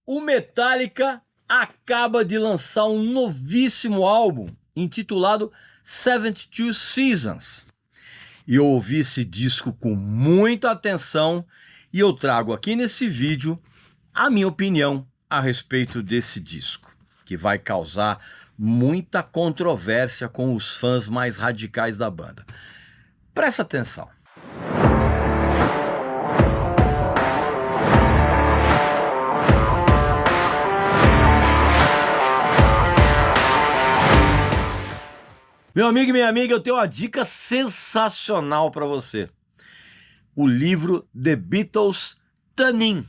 O Metallica acaba de lançar um novíssimo álbum intitulado 72 Seasons. E eu ouvi esse disco com muita atenção e eu trago aqui nesse vídeo a minha opinião a respeito desse disco, que vai causar muita controvérsia com os fãs mais radicais da banda. Presta atenção. Meu amigo e minha amiga, eu tenho uma dica sensacional para você. O livro The Beatles Tanin.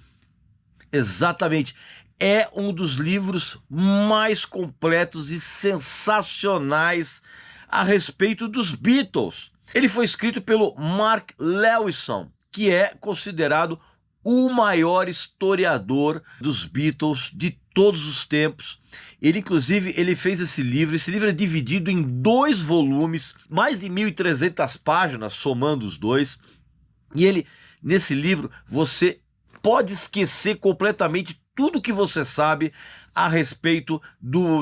Exatamente. É um dos livros mais completos e sensacionais a respeito dos Beatles. Ele foi escrito pelo Mark Lewisohn, que é considerado o maior historiador dos Beatles de todos os tempos. Ele fez esse livro é dividido em 2 volumes, mais de 1.300 páginas, somando os dois. E nesse livro, você pode esquecer completamente tudo que você sabe a respeito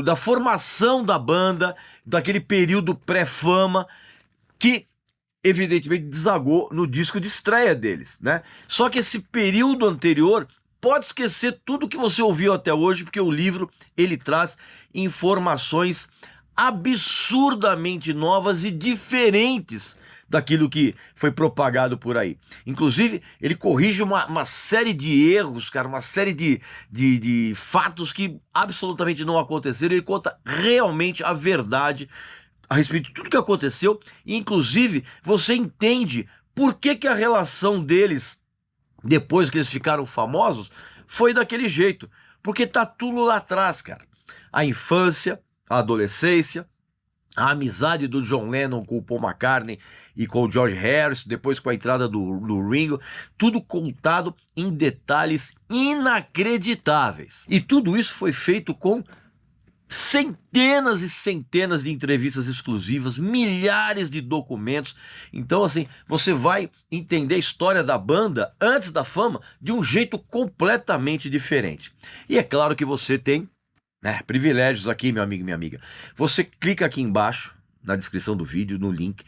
da formação da banda, daquele período pré-fama, que evidentemente desagou no disco de estreia deles, né? Só que esse período anterior pode esquecer tudo que você ouviu até hoje, porque o livro ele traz informações absurdamente novas e diferentes daquilo que foi propagado por aí. Inclusive, ele corrige uma série de erros, cara, uma série de fatos que absolutamente não aconteceram. Ele conta realmente a verdade a respeito de tudo que aconteceu, e inclusive você entende por que a relação deles, depois que eles ficaram famosos, foi daquele jeito. Porque tá tudo lá atrás, cara. A infância, a adolescência, a amizade do John Lennon com o Paul McCartney e com o George Harrison, depois com a entrada do Ringo, tudo contado em detalhes inacreditáveis. E tudo isso foi feito com centenas e centenas de entrevistas exclusivas, milhares de documentos. Então, assim, você vai entender a história da banda antes da fama de um jeito completamente diferente. E é claro que você tem, né, privilégios aqui, meu amigo e minha amiga. Você clica aqui embaixo, na descrição do vídeo, no link,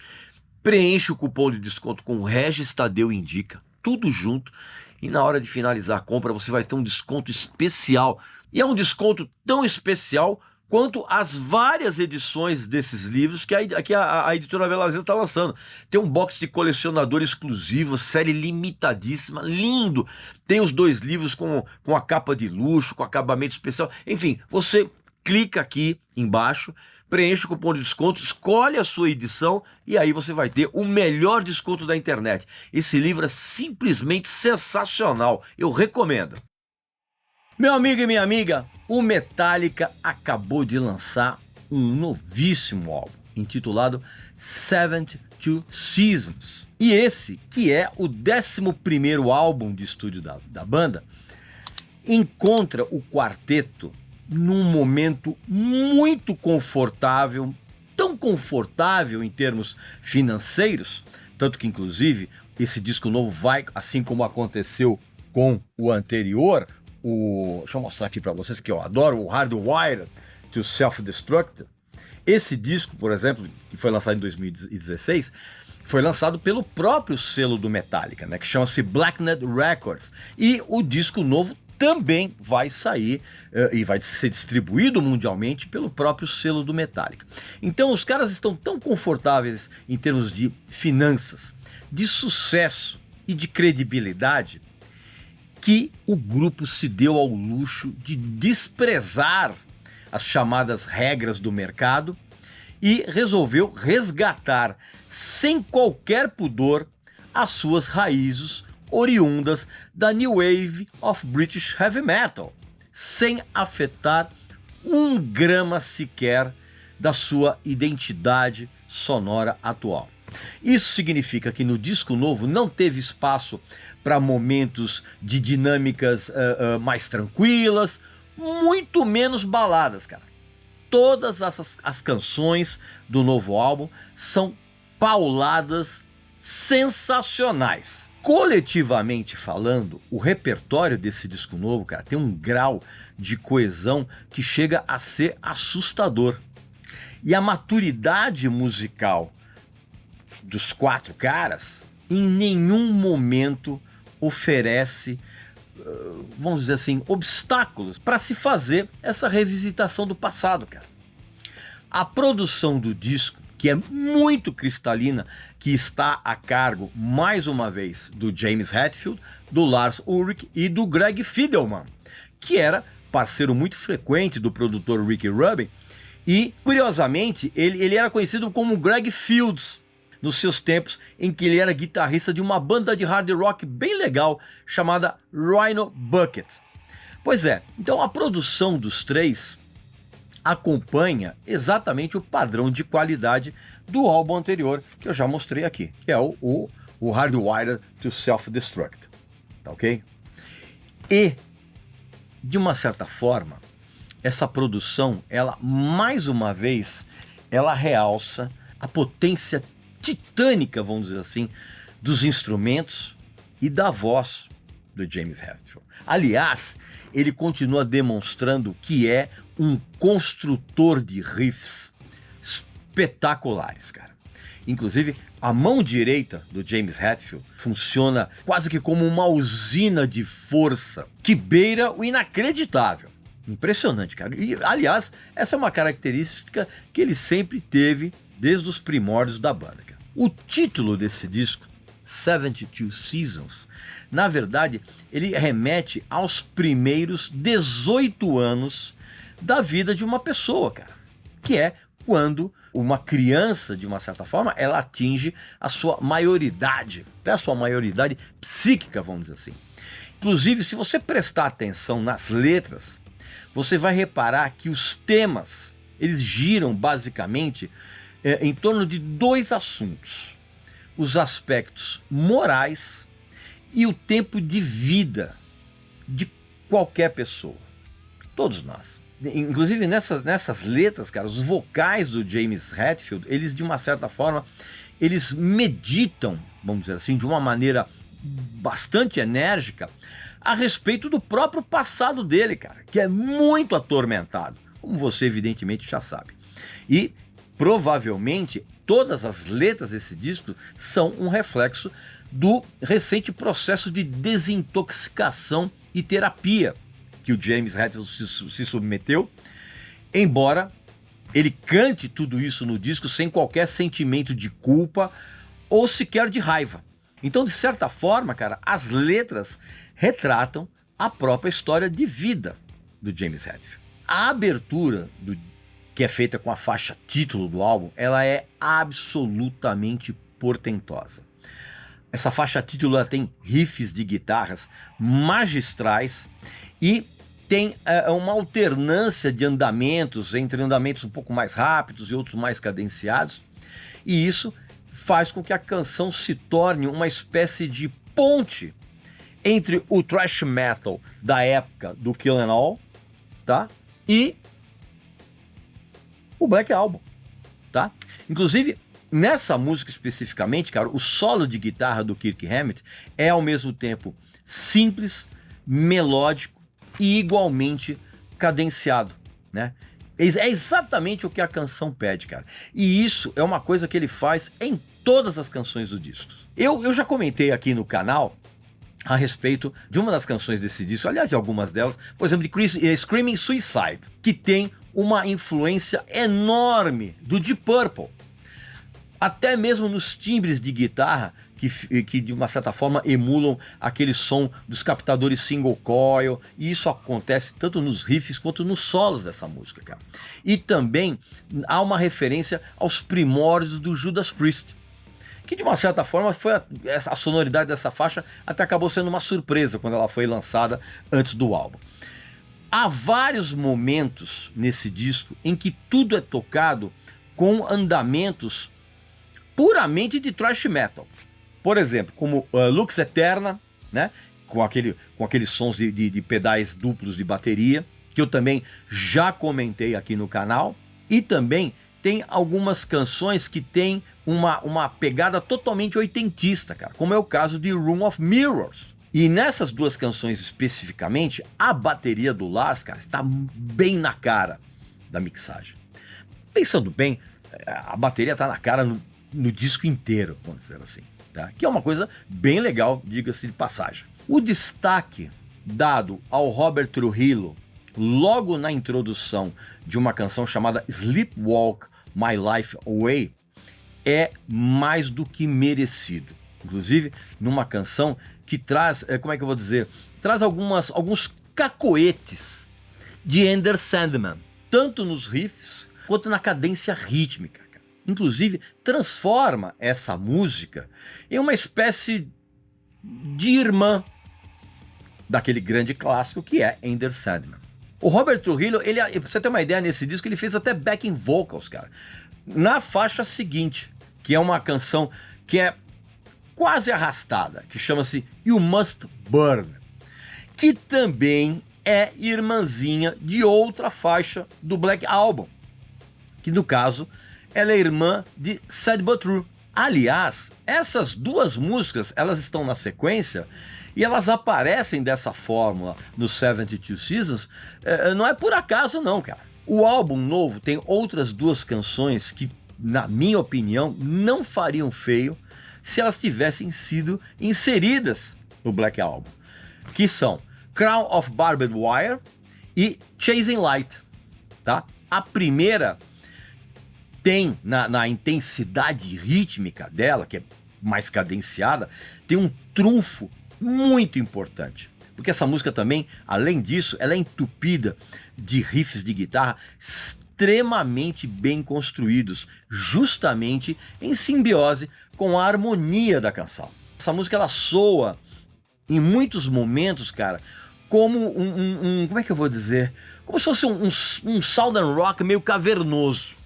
preenche o cupom de desconto com Regis Tadeu Indica, tudo junto, e na hora de finalizar a compra você vai ter um desconto especial. E é um desconto tão especial quanto as várias edições desses livros que a editora Velazeta está lançando. Tem um box de colecionador exclusivo, série limitadíssima, lindo. Tem os 2 livros com a capa de luxo, com acabamento especial. Enfim, você clica aqui embaixo, preenche o cupom de desconto, escolhe a sua edição e aí você vai ter o melhor desconto da internet. Esse livro é simplesmente sensacional, eu recomendo. Meu amigo e minha amiga, o Metallica acabou de lançar um novíssimo álbum, intitulado 72 Seasons. E esse, que é o 11º álbum de estúdio da banda, encontra o quarteto num momento muito confortável, tão confortável em termos financeiros, tanto que inclusive esse disco novo vai, assim como aconteceu com o anterior, deixa eu mostrar aqui para vocês que eu adoro, o Hardwired to Self-Destruct. Esse disco, por exemplo, que foi lançado em 2016, foi lançado pelo próprio selo do Metallica, né, que chama-se Blacknet Records. E o disco novo também vai sair e vai ser distribuído mundialmente pelo próprio selo do Metallica. Então os caras estão tão confortáveis em termos de finanças, de sucesso e de credibilidade, que o grupo se deu ao luxo de desprezar as chamadas regras do mercado e resolveu resgatar, sem qualquer pudor, as suas raízes oriundas da New Wave of British Heavy Metal, sem afetar 1 grama sequer da sua identidade sonora atual. Isso significa que no disco novo não teve espaço para momentos de dinâmicas mais tranquilas, muito menos baladas, cara. Todas as canções do novo álbum são pauladas sensacionais. coletivamente falando, o repertório desse disco novo, cara, tem um grau de coesão que chega a ser assustador. E a maturidade musical dos 4 caras em nenhum momento oferece, vamos dizer assim, obstáculos para se fazer essa revisitação do passado, cara. A produção do disco, que é muito cristalina, que está a cargo, mais uma vez, do James Hetfield, do Lars Ulrich e do Greg Fidelman, que era parceiro muito frequente do produtor Ricky Rubin, e, curiosamente, ele era conhecido como Greg Fields, nos seus tempos em que ele era guitarrista de uma banda de hard rock bem legal, chamada Rhino Bucket. Pois é, então a produção dos 3 acompanha exatamente o padrão de qualidade do álbum anterior, que eu já mostrei aqui, que é o Hardwired to Self-Destruct, tá ok? E, de uma certa forma, essa produção, ela, mais uma vez, ela realça a potência titânica, vamos dizer assim, dos instrumentos e da voz do James Hetfield. Aliás, ele continua demonstrando que é um construtor de riffs espetaculares, cara. Inclusive, a mão direita do James Hetfield funciona quase que como uma usina de força que beira o inacreditável. Impressionante, cara. E, aliás, essa é uma característica que ele sempre teve desde os primórdios da banda, cara. O título desse disco, 72 Seasons, na verdade, ele remete aos primeiros 18 anos da vida de uma pessoa, cara. Que é quando uma criança, de uma certa forma, ela atinge a sua maioridade, até a sua maioridade psíquica, vamos dizer assim. Inclusive, se você prestar atenção nas letras, você vai reparar que os temas, eles giram basicamente em torno de 2 assuntos: os aspectos morais e o tempo de vida de qualquer pessoa, todos nós. Inclusive nessas letras, cara, os vocais do James Hetfield, eles de uma certa forma, eles meditam, vamos dizer assim, de uma maneira bastante enérgica a respeito do próprio passado dele, cara, que é muito atormentado, como você evidentemente já sabe. E provavelmente todas as letras desse disco são um reflexo do recente processo de desintoxicação e terapia que o James Hetfield se submeteu, embora ele cante tudo isso no disco sem qualquer sentimento de culpa ou sequer de raiva. Então, de certa forma, cara, as letras retratam a própria história de vida do James Hetfield. A abertura, que é feita com a faixa título do álbum, ela é absolutamente portentosa. Essa faixa título, ela tem riffs de guitarras magistrais e tem uma alternância de andamentos, entre andamentos um pouco mais rápidos e outros mais cadenciados, e isso faz com que a canção se torne uma espécie de ponte entre o thrash metal da época do Kill 'Em All, tá? E o Black Album, tá? Inclusive, nessa música especificamente, cara, o solo de guitarra do Kirk Hammett é ao mesmo tempo simples, melódico e igualmente cadenciado, né? É exatamente o que a canção pede, cara. E isso é uma coisa que ele faz em todas as canções do disco. Eu já comentei aqui no canal a respeito de uma das canções desse disco, aliás, de algumas delas, por exemplo, de Screaming Suicide, que tem uma influência enorme do Deep Purple. Até mesmo nos timbres de guitarra, que de uma certa forma emulam aquele som dos captadores single coil, e isso acontece tanto nos riffs quanto nos solos dessa música, cara. E também há uma referência aos primórdios do Judas Priest, que de uma certa forma foi a sonoridade dessa faixa até acabou sendo uma surpresa quando ela foi lançada antes do álbum. Há vários momentos nesse disco em que tudo é tocado com andamentos puramente de thrash metal. Por exemplo, como Lux Eterna, né? com aqueles sons de pedais duplos de bateria, que eu também já comentei aqui no canal. E também tem algumas canções que têm uma pegada totalmente oitentista, cara, como é o caso de Room of Mirrors. E nessas duas canções especificamente, a bateria do Lars, cara, está bem na cara da mixagem. Pensando bem, a bateria está na cara no disco inteiro, vamos dizer assim, tá? Que é uma coisa bem legal, diga-se de passagem. O destaque dado ao Robert Trujillo logo na introdução de uma canção chamada Sleepwalk My Life Away é mais do que merecido. Inclusive, numa canção que traz, como é que eu vou dizer, traz alguns cacoetes de Enter Sandman, tanto nos riffs quanto na cadência rítmica. Inclusive, transforma essa música em uma espécie de irmã daquele grande clássico que é Enter Sandman. O Robert Trujillo, pra você ter uma ideia, nesse disco ele fez até backing vocals, cara, na faixa seguinte, que é uma canção que é quase arrastada, que chama-se You Must Burn, que também é irmãzinha de outra faixa do Black Album, que no caso ela é irmã de Sad But True. Aliás, essas duas músicas, elas estão na sequência e elas aparecem dessa fórmula no 72 Seasons, não é por acaso não, cara. O álbum novo tem outras duas canções que, na minha opinião, não fariam feio se elas tivessem sido inseridas no Black Album, que são Crown of Barbed Wire e Chasing Light, tá? A primeira tem, na intensidade rítmica dela, que é mais cadenciada, tem um trunfo muito importante. Porque essa música também, além disso, ela é entupida de riffs de guitarra extremamente bem construídos, justamente em simbiose com a harmonia da canção. Essa música, ela soa, em muitos momentos, cara, como como é que eu vou dizer? Como se fosse um Southern Rock meio cavernoso.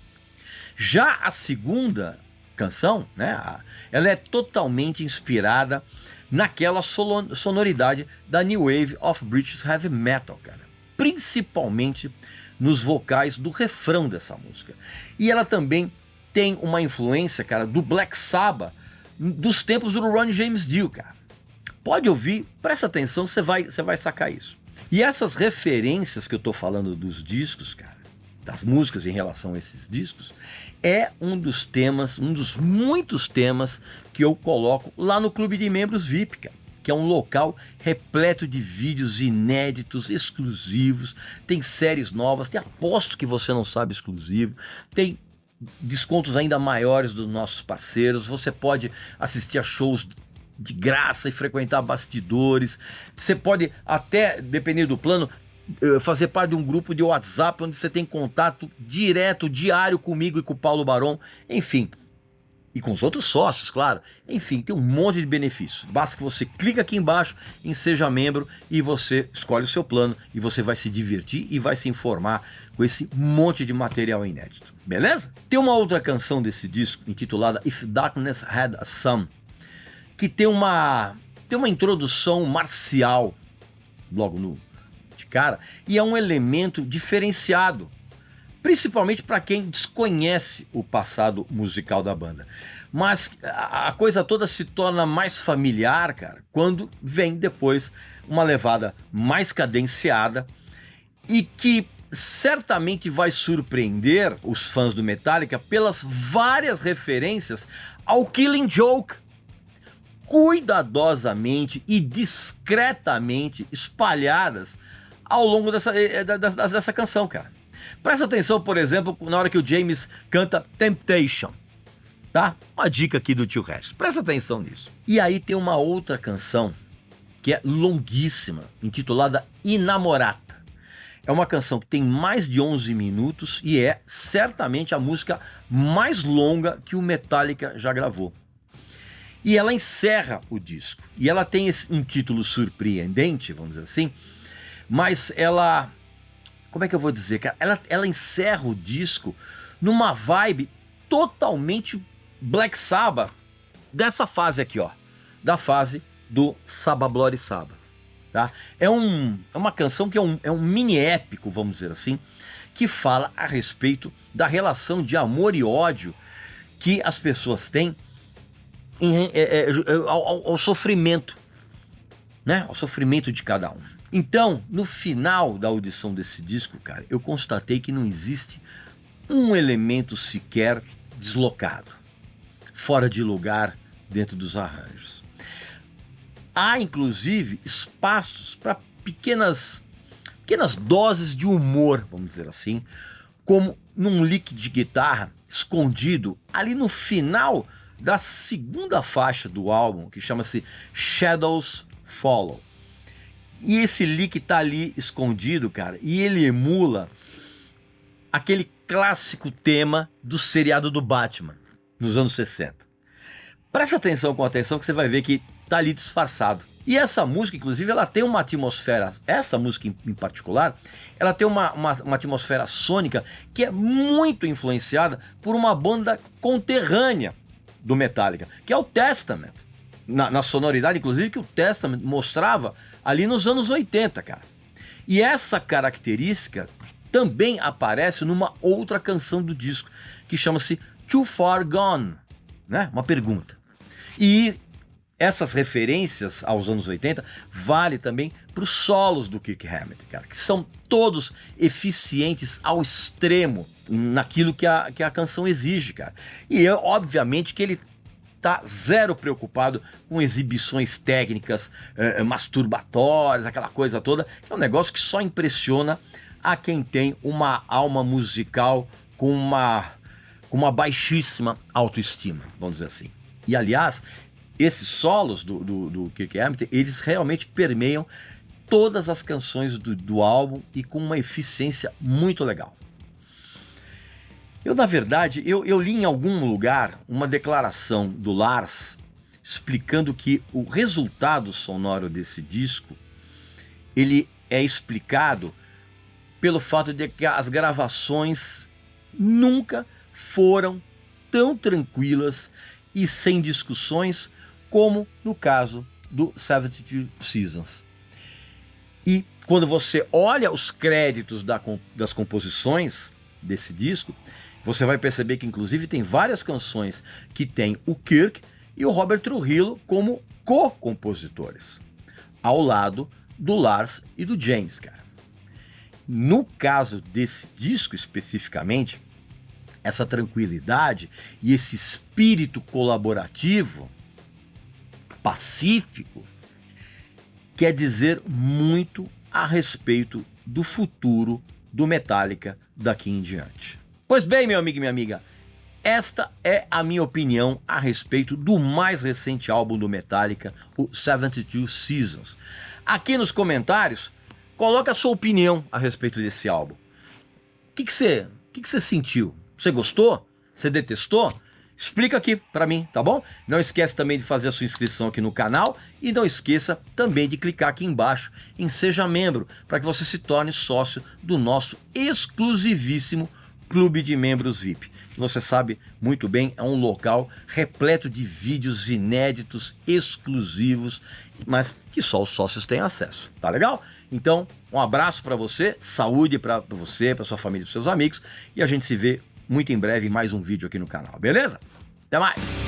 Já a segunda canção, né, ela é totalmente inspirada naquela sonoridade da New Wave of British Heavy Metal, cara. Principalmente nos vocais do refrão dessa música. E ela também tem uma influência, cara, do Black Sabbath, dos tempos do Ronnie James Dio, cara. Pode ouvir, presta atenção, você vai sacar isso. E essas referências que eu tô falando dos discos, cara, das músicas em relação a esses discos, é um dos temas, um dos muitos temas que eu coloco lá no Clube de Membros VIP, cara, que é um local repleto de vídeos inéditos, exclusivos, tem séries novas, tem aposto que você não sabe exclusivo, tem descontos ainda maiores dos nossos parceiros, você pode assistir a shows de graça e frequentar bastidores, você pode até, dependendo do plano, fazer parte de um grupo de WhatsApp onde você tem contato direto, diário comigo e com o Paulo Barão, enfim, e com os outros sócios, claro, enfim, tem um monte de benefícios. Basta que você clique aqui embaixo em Seja Membro e você escolhe o seu plano e você vai se divertir e vai se informar com esse monte de material inédito, beleza? Tem uma outra canção desse disco intitulada If Darkness Had a Sun, que tem uma introdução marcial logo de cara, e é um elemento diferenciado, principalmente para quem desconhece o passado musical da banda. Mas a coisa toda se torna mais familiar, cara, quando vem depois uma levada mais cadenciada e que certamente vai surpreender os fãs do Metallica pelas várias referências ao Killing Joke, cuidadosamente e discretamente espalhadas ao longo dessa canção, cara. Presta atenção, por exemplo, na hora que o James canta Temptation, tá? Uma dica aqui do tio Regis, presta atenção nisso. E aí tem uma outra canção que é longuíssima, intitulada Inamorata. É uma canção que tem mais de 11 minutos e é certamente a música mais longa que o Metallica já gravou. E ela encerra o disco. E ela tem um título surpreendente, vamos dizer assim, mas ela... Como é que eu vou dizer, cara? Ela encerra o disco numa vibe totalmente Black Sabbath, dessa fase aqui, ó. Da fase do Sabbath Bloody Sabbath, tá? É uma canção que é um mini épico, vamos dizer assim, que fala a respeito da relação de amor e ódio que as pessoas têm ao sofrimento, né? Ao sofrimento de cada um. Então, no final da audição desse disco, cara, eu constatei que não existe um elemento sequer deslocado, fora de lugar dentro dos arranjos. Há, inclusive, espaços para pequenas doses de humor, vamos dizer assim, como num lick de guitarra escondido ali no final da segunda faixa do álbum, que chama-se Shadows Follow. E esse lick tá ali escondido, cara, e ele emula aquele clássico tema do seriado do Batman, nos anos 60. Presta atenção com atenção que você vai ver que tá ali disfarçado. E essa música, inclusive, ela tem uma atmosfera, essa música em particular, ela tem uma atmosfera sônica que é muito influenciada por uma banda conterrânea do Metallica, que é o Testament. Na sonoridade, inclusive, que o Testament mostrava ali nos anos 80, cara. E essa característica também aparece numa outra canção do disco, que chama-se Too Far Gone, né? Uma pergunta. E essas referências aos anos 80 vale também para os solos do Kirk Hammett, cara, que são todos eficientes ao extremo naquilo que a canção exige, cara. E obviamente que ele tá zero preocupado com exibições técnicas masturbatórias, aquela coisa toda, que é um negócio que só impressiona a quem tem uma alma musical com uma baixíssima autoestima, vamos dizer assim. E aliás, esses solos do Kirk Hammett, eles realmente permeiam todas as canções do álbum e com uma eficiência muito legal. Na verdade, eu li em algum lugar uma declaração do Lars explicando que o resultado sonoro desse disco, ele é explicado pelo fato de que as gravações nunca foram tão tranquilas e sem discussões como no caso do 72 Seasons. E quando você olha os créditos das composições desse disco, você vai perceber que inclusive tem várias canções que tem o Kirk e o Robert Trujillo como co-compositores, ao lado do Lars e do James, cara. No caso desse disco especificamente, essa tranquilidade e esse espírito colaborativo, pacífico, quer dizer muito a respeito do futuro do Metallica daqui em diante. Pois bem, meu amigo e minha amiga, esta é a minha opinião a respeito do mais recente álbum do Metallica, o 72 Seasons. Aqui nos comentários, coloca a sua opinião a respeito desse álbum. O que você sentiu? Você gostou? Você detestou? Explica aqui pra mim, tá bom? Não esquece também de fazer a sua inscrição aqui no canal e não esqueça também de clicar aqui embaixo em Seja Membro, para que você se torne sócio do nosso exclusivíssimo Clube de Membros VIP. Que você sabe muito bem, é um local repleto de vídeos inéditos, exclusivos, mas que só os sócios têm acesso, tá legal? Então, um abraço para você, saúde para você, para sua família e para seus amigos, e a gente se vê muito em breve em mais um vídeo aqui no canal, beleza? Até mais!